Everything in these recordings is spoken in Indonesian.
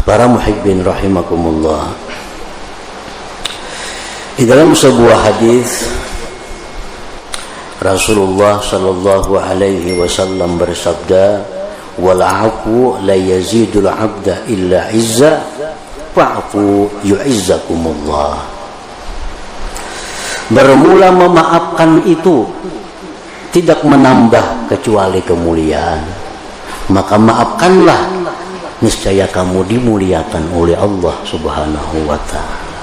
Para muhibbin rahimakumullah, di dalam sebuah hadis Rasulullah sallallahu alaihi wasallam bersabda, wal 'afwu la yazidul 'abda illa 'izza fa'fu yu'izzakumullah. Bermula memaafkan itu tidak menambah kecuali kemuliaan, maka maafkanlah, niscaya kamu dimuliakan oleh Allah Subhanahu wa ta'ala.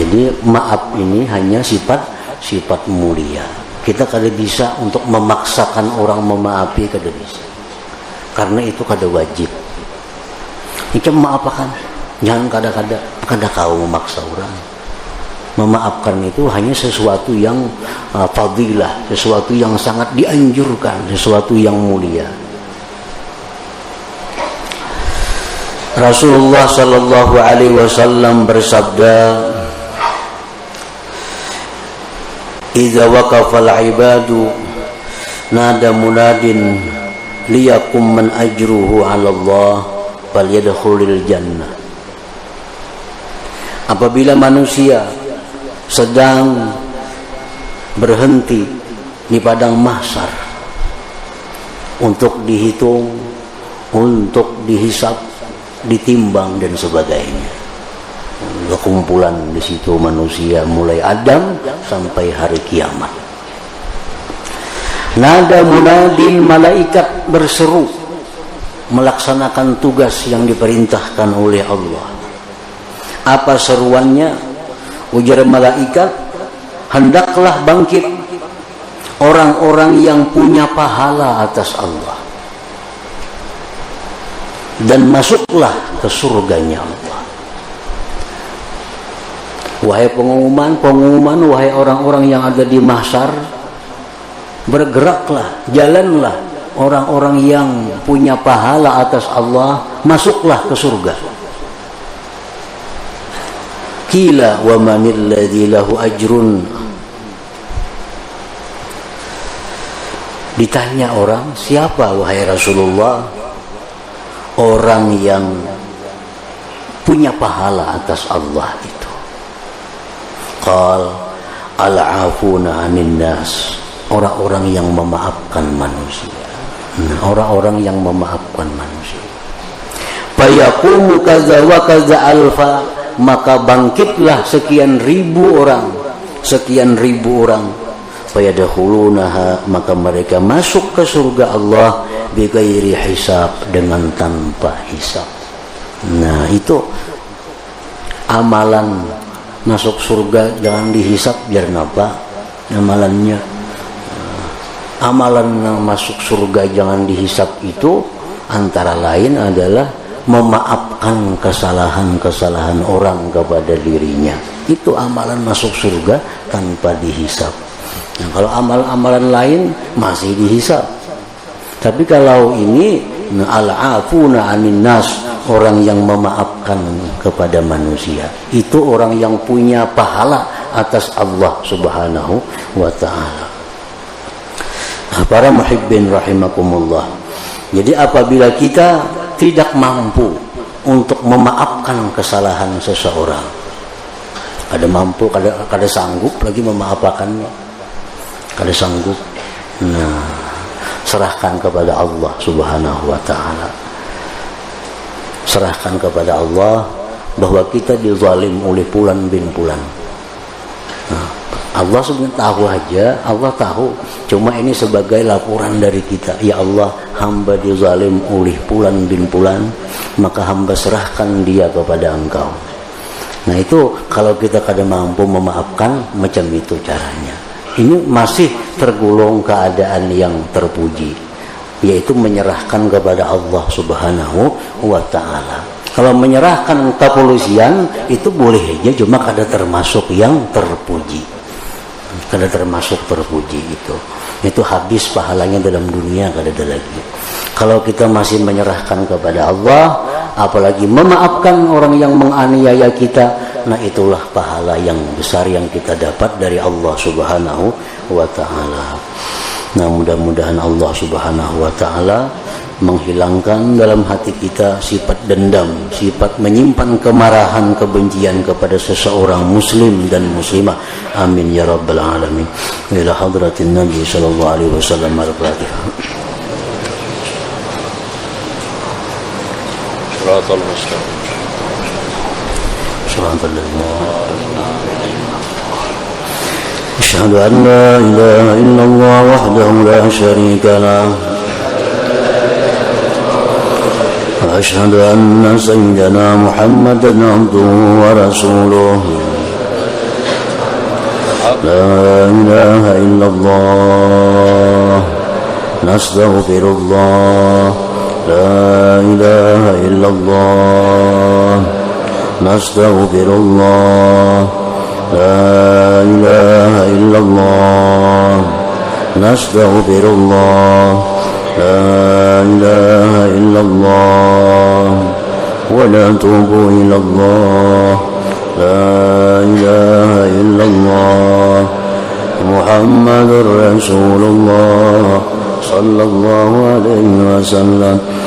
Jadi maaf ini hanya sifat mulia. Kita kada bisa untuk memaksakan orang memaafi, kada bisa. Karena itu kada wajib. Ini memaafkan, jangan kada kau memaksa orang. Memaafkan itu hanya sesuatu yang fadilah, sesuatu yang sangat dianjurkan, sesuatu yang mulia. Rasulullah sallallahu alaihi wasallam bersabda, idza waqafa al-ibadu nada munadin liyakum man ajruhu 'ala Allah falyadkhulil jannah. Apabila manusia sedang berhenti di padang mahsyar untuk dihitung, untuk dihisab, ditimbang dan sebagainya, kekumpulan di situ manusia mulai Adam sampai hari kiamat. Nada munadin, malaikat berseru melaksanakan tugas yang diperintahkan oleh Allah. Apa seruannya? Ujar malaikat, hendaklah bangkit orang-orang yang punya pahala atas Allah dan masuklah ke surganya Allah. Wahai pengumuman, wahai orang-orang yang ada di mahsyar, bergeraklah, jalanlah orang-orang yang punya pahala atas Allah, masuklah ke surga. Qila wa manil ladzi lahu ajrun. Ditanya orang, siapa wahai Rasulullah orang yang punya pahala atas Allah itu? Qal al-afuna 'anin nas, orang-orang yang memaafkan manusia. Orang-orang yang memaafkan manusia. Fayaqumu kaza wa kaza alfa, maka bangkitlah sekian ribu orang. Fayadkhulunaha, maka mereka masuk ke surga Allah bighairi hisab, dengan tanpa hisab. Nah, itu amalan masuk surga jangan dihisab, biar apa amalannya. Amalan masuk surga jangan dihisab itu antara lain adalah memaafkan kesalahan-kesalahan orang kepada dirinya. Itu amalan masuk surga tanpa dihisab. Nah, kalau amalan-amalan lain masih dihisab. Tapi kalau ini al-afuna 'anin nas, orang yang memaafkan kepada manusia, itu orang yang punya pahala atas Allah Subhanahu wa ta'ala. Para muhibbin rahimakumullah. Jadi apabila kita tidak mampu untuk memaafkan kesalahan seseorang, kada mampu, kada sanggup lagi memaafkannya, kada sanggup, nah, serahkan kepada Allah Subhanahu wa ta'ala. Serahkan kepada Allah bahwa kita dizalim oleh Fulan bin Fulan. Nah, Allah sebenarnya tahu aja, Allah tahu. Cuma ini sebagai laporan dari kita. Ya Allah, hamba dizalim oleh Fulan bin Fulan, maka hamba serahkan dia kepada Engkau. Nah, itu kalau kita kada mampu memaafkan, macam itu caranya. Ini masih tergolong keadaan yang terpuji, yaitu menyerahkan kepada Allah Subhanahu wa ta'ala. Kalau menyerahkan kepolisian itu boleh aja, cuma kada termasuk yang terpuji. Kada termasuk terpuji itu habis pahalanya dalam dunia, kada ada lagi. Kalau kita masih menyerahkan kepada Allah, apalagi memaafkan orang yang menganiaya kita, nah itulah pahala yang besar yang kita dapat dari Allah Subhanahu wa ta'ala. Nah, mudah-mudahan Allah Subhanahu wa ta'ala menghilangkan dalam hati kita sifat dendam, sifat menyimpan kemarahan, kebencian kepada seseorang muslim dan muslimah. Amin ya rabbal alamin. Ila hadratin Nabi sallallahu alaihi wasallam. Al-Fatihah. Shiratal mustaqim. Shiratal ladzina أشهد أن لا إله إلا الله وحده لا شريك له وأشهد أن سيدنا محمدا عبده ورسوله لا إله إلا الله نستغفر الله لا إله إلا الله نستغفر الله لا إله إلا الله نستغفر الله لا إله إلا الله ونتوب إلى الله لا إله إلا الله محمد رسول الله صلى الله عليه وسلم